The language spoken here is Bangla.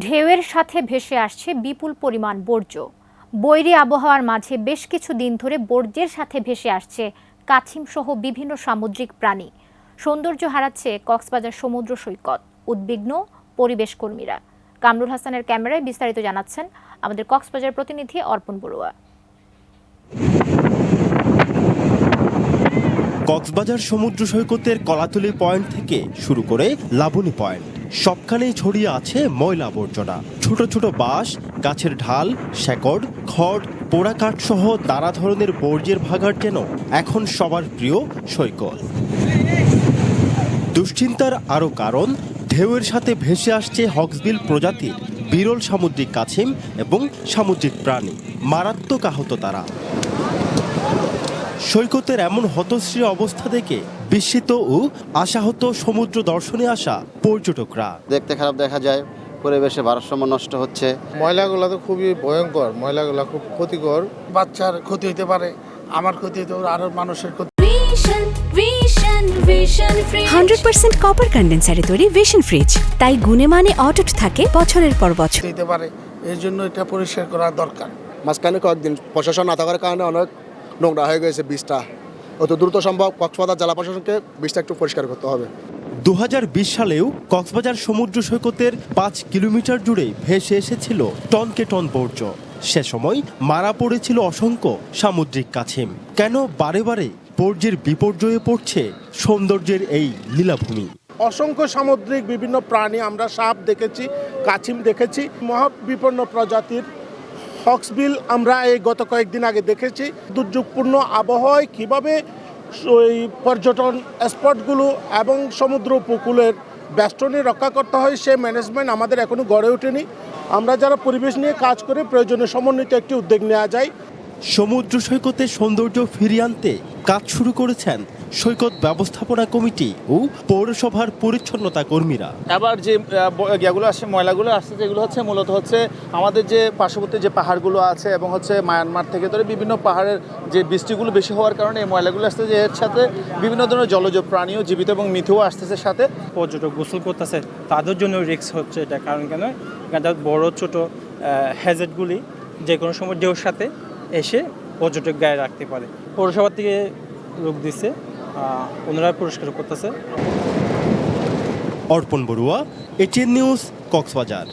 ঢেউয়ের সাথে ভেসে আসছে বিপুল পরিমাণ বর্জ্য। বৈরী আবহাওয়ার মাঝে বেশ কিছু দিন ধরে বর্জ্যের সাথে ভেসে আসছে কাছিম সহ বিভিন্ন সামুদ্রিক প্রাণী। সৌন্দর্য হারাচ্ছে কক্সবাজার সমুদ্র সৈকত। উদ্বিগ্ন পরিবেশ কর্মীরা। কামরুল হাসানের ক্যামেরায় বিস্তারিত জানাচ্ছেন আমাদের কক্সবাজার প্রতিনিধি অর্পণ বড়ুয়া। কক্সবাজার সমুদ্র সৈকতের কলাতলি পয়েন্ট থেকে শুরু করে লাবণী পয়েন্ট সবখানেই ছড়িয়ে আছে ময়লা আবর্জনা। ছোট ছোট বাঁশ, গাছের ঢাল, শেকড়, খড়, পোড়া কাঠ সহ নানা ধরনের বর্জ্যের ভাগাড় যেন এখন সবার প্রিয় সৈকত। দুশ্চিন্তার আরও কারণ, ঢেউয়ের সাথে ভেসে আসছে হক্সবিল প্রজাতির বিরল সামুদ্রিক কাছিম এবং সামুদ্রিক প্রাণী। মারাত্মক আহত তারা। সৈকতের এমন হতশ্রী অবস্থা দেখে বিস্মিত ও আশাহত সমুদ্র দর্শনে আসা পর্যটকরা। দেখতে খারাপ দেখা যায়, পরিবেশে ভারসাম্য নষ্ট হচ্ছে। ময়লাগুলো তো খুবই ভয়ঙ্কর, ময়লাগুলো খুব ক্ষতিকর। বাচ্চার ক্ষতি হতে পারে, আমার ক্ষতি হতে পারে, আরো মানুষের ক্ষতি। 100% কপার কন্ডেন্সারে তৈরি ভিশন ফ্রিজ, তাই গুণে মানে অটুট থাকে বছরের পর বছর। হতে পারে, এই জন্য এটা পরিষ্কার করা দরকার। মাঝখানে কয়েকদিন প্রশাসন না থাকার কারণে অনেক নোংরা হয়ে গেছে বীজটা। অত দ্রুত সম্ভব কক্সবাজার জেলা প্রশাসনকে বীজটা একটু পরিষ্কার করতে হবে। 2020 সালেও কক্সবাজার সমুদ্র সৈকতের 5 কিলোমিটার জুড়ে ভেসে এসেছিল টনকে টন বর্জ্য। সে সময় মারা পড়েছিল অসংখ্য সামুদ্রিক কাছিম। কেন বারে বারে বর্জ্যের বিপর্যয়ে পড়ছে সৌন্দর্যের এই লীলাভূমি? অসংখ্য সামুদ্রিক বিভিন্ন প্রাণী, আমরা সাপ দেখেছি, কাছিম দেখেছি, মহাবিপন্ন প্রজাতির হক্সবিল আমরা এই গত কয়েকদিন আগে দেখেছি। দুর্যোগপূর্ণ আবহাওয়ায় কীভাবে ওই পর্যটন স্পটগুলো এবং সমুদ্র উপকূলের বেষ্টনী রক্ষা করতে হয়, সে ম্যানেজমেন্ট আমাদের এখনো গড়ে ওঠেনি। আমরা যারা পরিবেশ নিয়ে কাজ করি, প্রয়োজনে সমন্বিত একটি উদ্যোগ নেওয়া যায়। সমুদ্র সৈকতের সৌন্দর্য ফিরিয়ে আনতে কাজ শুরু করেছেন সৈকত ব্যবস্থাপনা কমিটি ও পৌরসভার পরিচ্ছন্নতা কর্মীরা। আবার যে ইয়েগুলো আসছে, ময়লাগুলো আসছে, যেগুলো হচ্ছে মূলত হচ্ছে আমাদের যে পার্শ্ববর্তী যে পাহাড়গুলো আছে এবং হচ্ছে মায়ানমার থেকে ধরে বিভিন্ন পাহাড়ের যে বৃষ্টিগুলো বেশি হওয়ার কারণে এই ময়লাগুলো আসছে, যে এর সাথে বিভিন্ন ধরনের জলজ প্রাণীও জীবিত এবং মৃতও আসতেছে সাথে। পর্যটক গোসল করতেছে, তাদের জন্য রিস্ক হচ্ছে এটা। কারণ বড় ছোট হ্যাজেটগুলি যে কোনো সময় ঢেউর সাথে এসে পর্যটক গায়ে রাখতে পারে। পৌরসভা থেকে লোক দিচ্ছে, ওনারা পরিষ্কার করতেছে। অর্পণ বড়ুয়া, এটিএন নিউজ, কক্সবাজার।